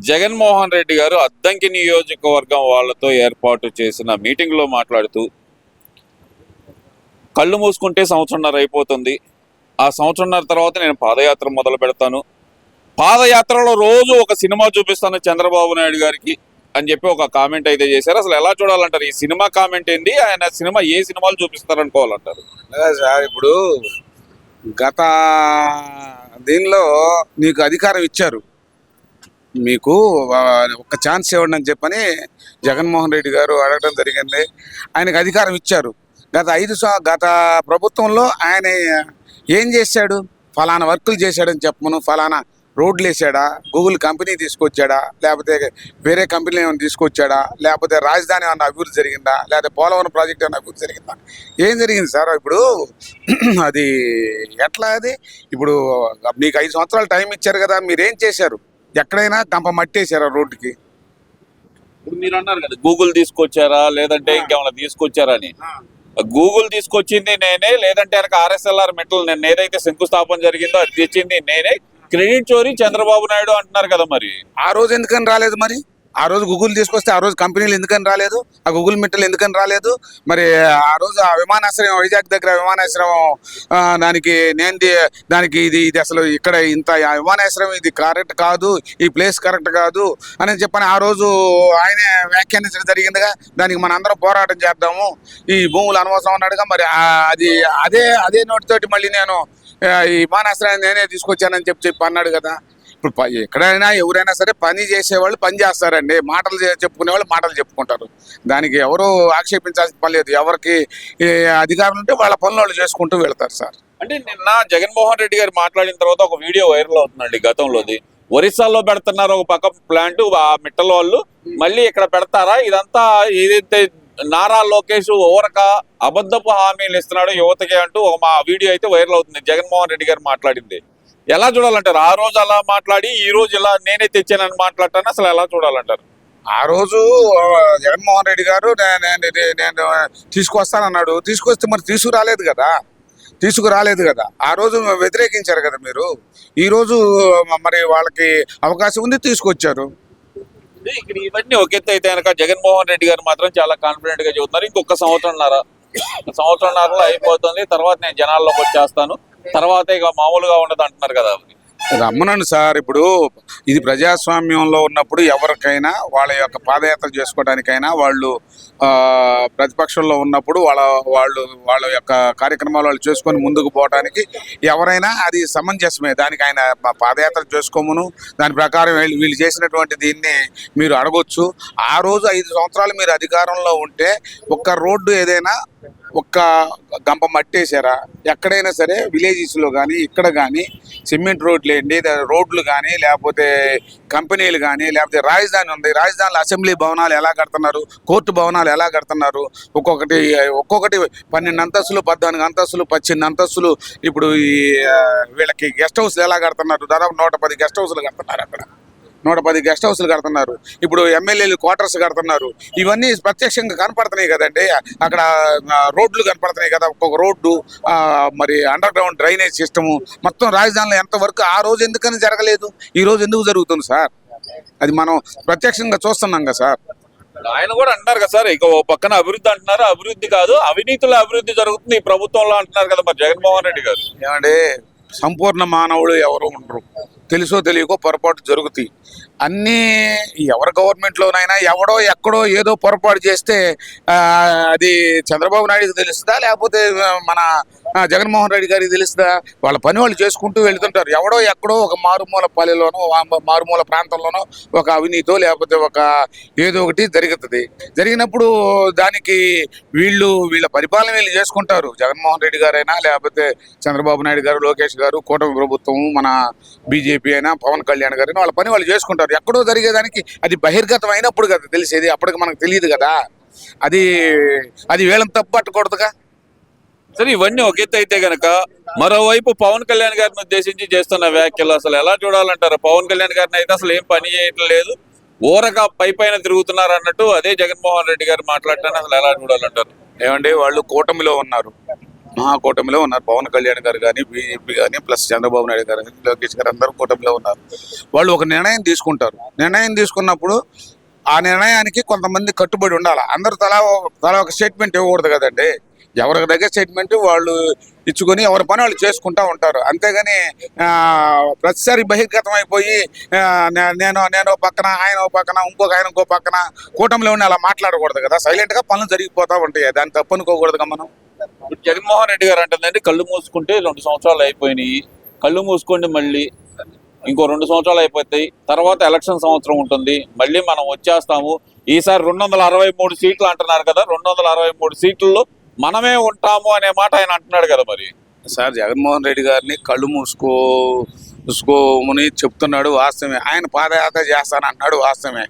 జగన్మోహన్ రెడ్డి గారు అద్దంకి నియోజకవర్గం వాళ్ళతో ఏర్పాటు చేసిన మీటింగ్లో మాట్లాడుతూ కళ్ళు మూసుకుంటే సంవత్సరంన్నర అయిపోతుంది, ఆ సంవత్సరంన్నర తర్వాత నేను పాదయాత్ర మొదలు పెడతాను, పాదయాత్రలో రోజు ఒక సినిమా చూపిస్తాను చంద్రబాబు నాయుడు గారికి అని చెప్పి ఒక కామెంట్ అయితే చేశారు. అసలు ఎలా చూడాలంటారు ఈ సినిమా కామెంట్ ఏంది? ఆయన సినిమా ఏ సినిమాలు చూపిస్తారు అనుకోవాలంటారు? సార్ ఇప్పుడు గత దీనిలో నీకు అధికారం ఇచ్చారు, మీకు ఒక ఛాన్స్ ఇవ్వండి అని చెప్పని జగన్మోహన్ రెడ్డి గారు అడగడం జరిగింది. ఆయనకు అధికారం ఇచ్చారు. గత ప్రభుత్వంలో ఆయన ఏం చేశాడు? ఫలానా వర్కులు చేశాడని చెప్పమను, ఫలానా రోడ్లు వేసాడా, గూగుల్ కంపెనీ తీసుకొచ్చాడా, లేకపోతే వేరే కంపెనీ ఏమైనా తీసుకొచ్చాడా, లేకపోతే రాజధాని ఏమన్నా అభివృద్ధి జరిగిందా, లేకపోతే పోలవరం ప్రాజెక్ట్ ఏమైనా అభివృద్ధి జరిగిందా? ఏం జరిగింది సార్? ఇప్పుడు అది ఎట్లా? అది ఇప్పుడు మీకు 5 సంవత్సరాలు టైం ఇచ్చారు కదా, మీరేం చేశారు? ఎక్కడైనా గంప మట్టేశారా రోడ్డుకి? ఇప్పుడు మీరు అన్నారు కదా గూగుల్ తీసుకొచ్చారా లేదంటే ఇంకేమైనా తీసుకొచ్చారా అని. గూగుల్ తీసుకొచ్చింది నేనే, లేదంటే వెనక ఆర్ఎస్ఎల్ఆర్ మెటల్ నేను ఏదైతే శంకుస్థాపన జరిగిందో అది తెచ్చింది నేనే, క్రెడిట్ చోరీ చంద్రబాబు నాయుడు అంటున్నారు కదా. మరి ఆ రోజు ఎందుకని రాలేదు? మరి ఆ రోజు గూగుల్ తీసుకొస్తే ఆ రోజు కంపెనీలు ఎందుకని రాలేదు? ఆ గూగుల్ మెటల్ ఎందుకని రాలేదు? మరి ఆ రోజు ఆ విమానాశ్రయం, వైజాగ్ దగ్గర విమానాశ్రయం, దానికి ఇది అసలు ఇక్కడ ఇంత విమానాశ్రయం ఇది కరెక్ట్ కాదు, ఈ ప్లేస్ కరెక్ట్ కాదు అని చెప్పని ఆ రోజు ఆయనే వ్యాఖ్యానించడం జరిగిందిగా. దానికి మన అందరం పోరాటం చేద్దాము, ఈ భూములు అనవసరం అన్నాడుగా. మరి అదే నోటితోటి మళ్ళీ నేను ఈ విమానాశ్రయాన్ని నేనే తీసుకొచ్చానని చెప్పి అన్నాడు కదా. ఇప్పుడు ఎక్కడైనా ఎవరైనా సరే పని చేసేవాళ్ళు పని చేస్తారండి, మాటలు చెప్పుకునే వాళ్ళు మాటలు చెప్పుకుంటారు. దానికి ఎవరు ఆక్షేపించాల్సిన పని లేదు. ఎవరికి అధికారం ఉంటే వాళ్ళ పనులు వాళ్ళు చేసుకుంటూ వెళ్తారు సార్. అంటే నిన్న జగన్మోహన్ రెడ్డి గారు మాట్లాడిన తర్వాత ఒక వీడియో వైరల్ అవుతుందండి. గతంలోది ఒరిస్సాలో పెడుతున్నారు ఒక పక్క ప్లాంట్, ఆ మిట్టల వాళ్ళు మళ్ళీ ఇక్కడ పెడతారా? ఇదంతా ఏదైతే నారా లోకేష్ ఓరక అబద్ధపు హామీలు ఇస్తున్నాడు యువతకి అంటూ మా వీడియో అయితే వైరల్ అవుతుంది. జగన్మోహన్ రెడ్డి గారు మాట్లాడింది ఎలా చూడాలంటారు? ఆ రోజు అలా మాట్లాడి ఈ రోజు ఇలా నేనే తెచ్చానని మాట్లాడటాను అసలు ఎలా చూడాలంటారు? ఆ రోజు జగన్మోహన్ రెడ్డి గారు నేను తీసుకొస్తానన్నాడు, తీసుకొస్తే మరి తీసుకురాలేదు కదా. ఆ రోజు వ్యతిరేకించారు కదా మీరు. ఈ రోజు మరి వాళ్ళకి అవకాశం ఉంది, తీసుకొచ్చారు. ఇక్కడ ఇవన్నీ ఒక ఎత్తు అయితే కనుక జగన్మోహన్ రెడ్డి గారు మాత్రం చాలా కాన్ఫిడెంట్ గా చెబుతున్నారు ఇంకొక సంవత్సరంన్నరలో అయిపోతుంది, తర్వాత నేను జనాల్లోకి వచ్చేస్తాను, తర్వాత ఇక మామూలుగా ఉండదు అంటున్నారు కదా. రమ్మనండి సార్. ఇప్పుడు ఇది ప్రజాస్వామ్యంలో ఉన్నప్పుడు ఎవరికైనా వాళ్ళ యొక్క పాదయాత్ర చేసుకోవడానికైనా, వాళ్ళు ప్రతిపక్షంలో ఉన్నప్పుడు వాళ్ళ యొక్క కార్యక్రమాలు వాళ్ళు చేసుకొని ముందుకు పోవడానికి ఎవరైనా అది సమంజసమే. దానికి ఆయన పాదయాత్ర చేసుకోమును, దాని ప్రకారం వీళ్ళు చేసినటువంటి దీన్ని మీరు అడగొచ్చు. ఆ రోజు 5 సంవత్సరాలు మీరు అధికారంలో ఉంటే ఒక్క రోడ్డు ఏదైనా ఒక్క గంప మట్టేశారా? ఎక్కడైనా సరే విలేజెస్లో కానీ ఇక్కడ కానీ సిమెంట్ రోడ్లు కానీ, లేకపోతే కంపెనీలు కానీ, లేకపోతే రాజధాని ఉంది, రాజధానిలో అసెంబ్లీ భవనాలు ఎలా కడుతున్నారు, కోర్టు భవనాలు ఎలా కడుతున్నారు, ఒక్కొక్కటి 12 అంతస్తులు, 14 అంతస్తులు, 18 అంతస్తులు. ఇప్పుడు ఈ వీళ్ళకి గెస్ట్ హౌస్లు ఎలా కడుతున్నారు? దాదాపు 110 గెస్ట్ హౌస్లు కడుతున్నారు. అక్కడ 110 గెస్ట్ హౌస్లు కడుతున్నారు. ఇప్పుడు ఎమ్మెల్యేలు క్వార్టర్స్ కడుతున్నారు. ఇవన్నీ ప్రత్యక్షంగా కనపడుతున్నాయి కదండి. అక్కడ రోడ్లు కనపడుతున్నాయి కదా, ఒక్కొక్క రోడ్డు, మరి అండర్ గ్రౌండ్ డ్రైనేజ్ సిస్టము మొత్తం రాజధానిలో ఎంతవరకు ఆ రోజు ఎందుకని జరగలేదు, ఈ రోజు ఎందుకు జరుగుతుంది సార్? అది మనం ప్రత్యక్షంగా చూస్తున్నాం కదా సార్. ఆయన కూడా అంటున్నారు కదా సార్, ఇక ఓ పక్కన అభివృద్ధి అంటున్నారు, అభివృద్ధి కాదు అవినీతిలో అభివృద్ధి జరుగుతుంది ఈ ప్రభుత్వంలో అంటున్నారు కదా మరి జగన్మోహన్ రెడ్డి గారు. ఏమంటే సంపూర్ణ మానవుడు ఎవరు ఉండరు, తెలుసో తెలియకో పొరపాటు జరుగుతాయి. అన్నీ ఎవరి గవర్నమెంట్లోనైనా ఎవడో ఎక్కడో ఏదో పొరపాటు చేస్తే అది చంద్రబాబు నాయుడుకి తెలుస్తుందా, లేకపోతే మన జగన్మోహన్ రెడ్డి గారికి తెలుస్తుందా? వాళ్ళ పని వాళ్ళు చేసుకుంటూ వెళ్తుంటారు. ఎవడో ఎక్కడో ఒక మారుమూల పల్లెలోనో మారుమూల ప్రాంతంలోనో ఒక అవినీతో లేకపోతే ఒక ఏదో ఒకటి జరుగుతుంది. జరిగినప్పుడు దానికి వీళ్ళ పరిపాలన వీళ్ళు చేసుకుంటారు. జగన్మోహన్ రెడ్డి గారైనా, లేకపోతే చంద్రబాబు నాయుడు గారు, లోకేష్ గారు, కూటమి ప్రభుత్వం, మన బీజేపీ అయినా, పవన్ కళ్యాణ్ గారైనా వాళ్ళ పని వాళ్ళు చేసుకుంటారు. ఎక్కడో జరిగేదానికి అది బహిర్గతం అయినప్పుడు కదా తెలిసేది, అప్పటికి మనకు తెలియదు కదా. అది వీళ్ళని తప్పు పట్టకూడదుగా. సరే ఇవన్నీ ఒక ఎత్తు అయితే గనక మరోవైపు పవన్ కళ్యాణ్ గారిని ఉద్దేశించి చేస్తున్న వ్యాఖ్యలు అసలు ఎలా చూడాలంటారు? పవన్ కళ్యాణ్ గారిని అయితే అసలు ఏం పని చేయటం లేదు, ఊరగా పైన తిరుగుతున్నారు అన్నట్టు అదే జగన్మోహన్ రెడ్డి గారు మాట్లాడటాన్ని అసలు ఎలా చూడాలంటారు? ఏమంటే వాళ్ళు కూటమిలో ఉన్నారు, మహాకూటమిలో ఉన్నారు. పవన్ కళ్యాణ్ గారు కానీ, బీజేపీ కానీ, ప్లస్ చంద్రబాబు నాయుడు గారు కానీ, లోకేష్ గారు అందరూ కూటమిలో ఉన్నారు. వాళ్ళు ఒక నిర్ణయం తీసుకుంటారు. నిర్ణయం తీసుకున్నప్పుడు ఆ నిర్ణయానికి కొంతమంది కట్టుబడి ఉండాలి. అందరూ తలా ఒక స్టేట్మెంట్ ఇవ్వకూడదు కదండి. ఎవరికి దగ్గర స్టేట్మెంట్ వాళ్ళు ఇచ్చుకొని ఎవరి పని వాళ్ళు చేసుకుంటూ ఉంటారు. అంతేగాని ప్రతిసారి బహిర్గతం అయిపోయి నేను పక్కన, ఆయన పక్కన, ఇంకో పక్కన కూటమిలో ఉండి అలా మాట్లాడకూడదు కదా. సైలెంట్గా పనులు జరిగిపోతూ ఉంటాయి. దాన్ని తప్పు అనుకోకూడదుగా మనం. ఇప్పుడు జగన్మోహన్ రెడ్డి గారు అంటుందండి, కళ్ళు మూసుకుంటే 2 సంవత్సరాలు అయిపోయినాయి, కళ్ళు మూసుకోండి, మళ్ళీ ఇంకో 2 సంవత్సరాలు అయిపోతాయి, తర్వాత ఎలక్షన్ సంవత్సరం ఉంటుంది, మళ్ళీ మనం వచ్చేస్తాము, ఈసారి 263 సీట్లు అంటున్నారు కదా, 263 సీట్లలో మనమే ఉంటాము అనే మాట ఆయన అంటున్నాడు కదా. మరి సార్, జగన్మోహన్ రెడ్డి గారిని కళ్ళు మూసుకోమని చెప్తున్నాడు, వాస్తవమే. ఆయన పాదయాత్ర చేస్తానంటున్నాడు, వాస్తవమే.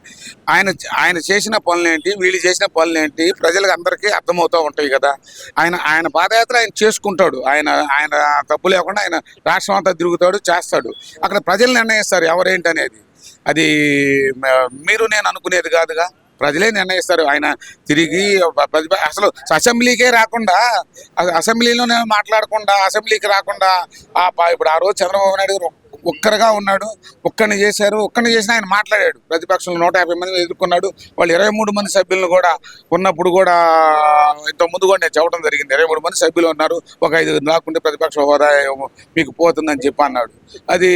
ఆయన చేసిన పనులేంటి, వీళ్ళు చేసిన పనులేంటి ప్రజలకు అందరికీ అర్థమవుతూ ఉంటాయి కదా. ఆయన పాదయాత్ర ఆయన చేసుకుంటాడు. ఆయన తప్పు లేకుండా ఆయన రాష్ట్రం అంతా తిరుగుతాడు, చేస్తాడు. అక్కడ ప్రజలు నిర్ణయిస్తారు ఎవరేంటి అనేది. అది మీరు నేను అనుకునేది కాదుగా, ప్రజలే నిర్ణయిస్తారు. ఆయన తిరిగి అసలు అసెంబ్లీకే రాకుండా, అసెంబ్లీలోనే మాట్లాడకుండా, అసెంబ్లీకి రాకుండా ఇప్పుడు ఆ రోజు చంద్రబాబు నాయుడు గారు ఒక్కరిగా ఉన్నాడు, ఒక్కరిని చేసినా ఆయన మాట్లాడాడు. ప్రతిపక్షంలో 150 మంది ఎదుర్కొన్నాడు. వాళ్ళు 23 మంది సభ్యులను కూడా ఉన్నప్పుడు కూడా ఇంతకుముందు కూడా నేను చెప్పడం జరిగింది. 23 మంది సభ్యులు ఉన్నారు, ఒక 5 రాకుంటే ప్రతిపక్ష హోదా మీకు పోతుందని చెప్పి అన్నాడు. అది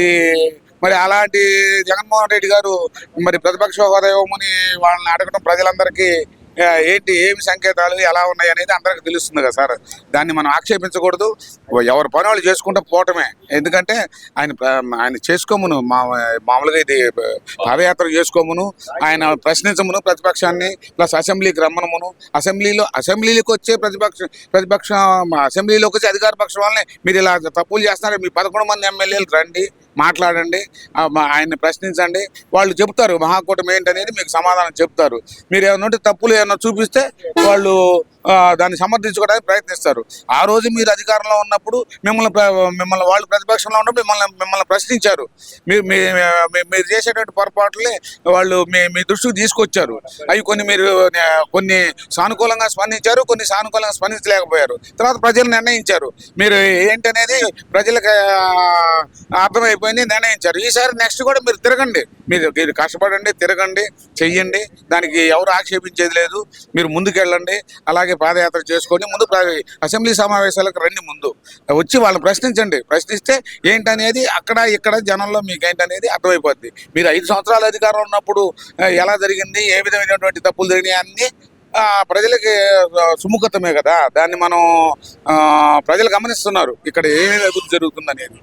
మరి అలాంటి జగన్మోహన్ రెడ్డి గారు మరి ప్రతిపక్ష హోదా ఇవ్వమని వాళ్ళని అడగడం ప్రజలందరికీ ఏమి సంకేతాలు ఎలా ఉన్నాయి అనేది అందరికి తెలుస్తుంది కదా సార్. దాన్ని మనం ఆక్షేపించకూడదు. ఎవరి పని వాళ్ళు చేసుకుంటూ పోవటమే. ఎందుకంటే ఆయన చేసుకోమును, మామూలుగా ఇది పాదయాత్ర చేసుకోమును, ఆయన ప్రశ్నించమును ప్రతిపక్షాన్ని, ప్లస్ అసెంబ్లీకి రమ్మనమును, అసెంబ్లీకి వచ్చే అసెంబ్లీలోకి వచ్చే అధికార పక్షం వాళ్ళని మీరు ఇలా తప్పులు చేస్తున్నారు, మీ 11 మంది ఎమ్మెల్యేలు రండి, మాట్లాడండి, ఆయన్ని ప్రశ్నించండి, వాళ్ళు చెప్తారు మహాకూటమి ఏంటనేది మీకు సమాధానం చెప్తారు. మీరు ఏమన్నా తప్పులు ఏమన్నా చూపిస్తే వాళ్ళు దాన్ని సమర్థించుకోవడానికి ప్రయత్నిస్తారు. ఆ రోజు మీరు అధికారంలో ఉన్నప్పుడు మిమ్మల్ని వాళ్ళు ప్రతిపక్షంలో ఉన్నప్పుడు మిమ్మల్ని ప్రశ్నించారు. మీరు చేసేటువంటి పొరపాట్లే వాళ్ళు మీ దృష్టికి తీసుకొచ్చారు. అవి కొన్ని సానుకూలంగా స్పందించారు, కొన్ని సానుకూలంగా స్పందించలేకపోయారు. తర్వాత ప్రజలు నిర్ణయించారు. మీరు ఏంటనేది ప్రజలకు అర్థమైపోయింది, నిర్ణయించారు. ఈసారి నెక్స్ట్ కూడా మీరు తిరగండి, మీరు కష్టపడండి, తిరగండి, చెయ్యండి, దానికి ఎవరు ఆక్షేపించేది లేదు. మీరు ముందుకెళ్ళండి, అలాగే పాదయాత్ర చేసుకొని ముందు అసెంబ్లీ సమావేశాలకు రండి, ముందు వచ్చి వాళ్ళని ప్రశ్నించండి. ప్రశ్నిస్తే ఏంటనేది అక్కడ ఇక్కడ జనంలో మీకు ఏంటనేది అర్థమైపోద్ది. మీరు 5 సంవత్సరాల అధికారంలో ఉన్నప్పుడు ఎలా జరిగింది, ఏ విధమైనటువంటి తప్పులు జరిగినాయి అన్నీ ప్రజలకి సుముఖతమే కదా. దాన్ని మనం ప్రజలు గమనిస్తున్నారు ఇక్కడ ఏమేమి అభివృద్ధి జరుగుతుందనేది.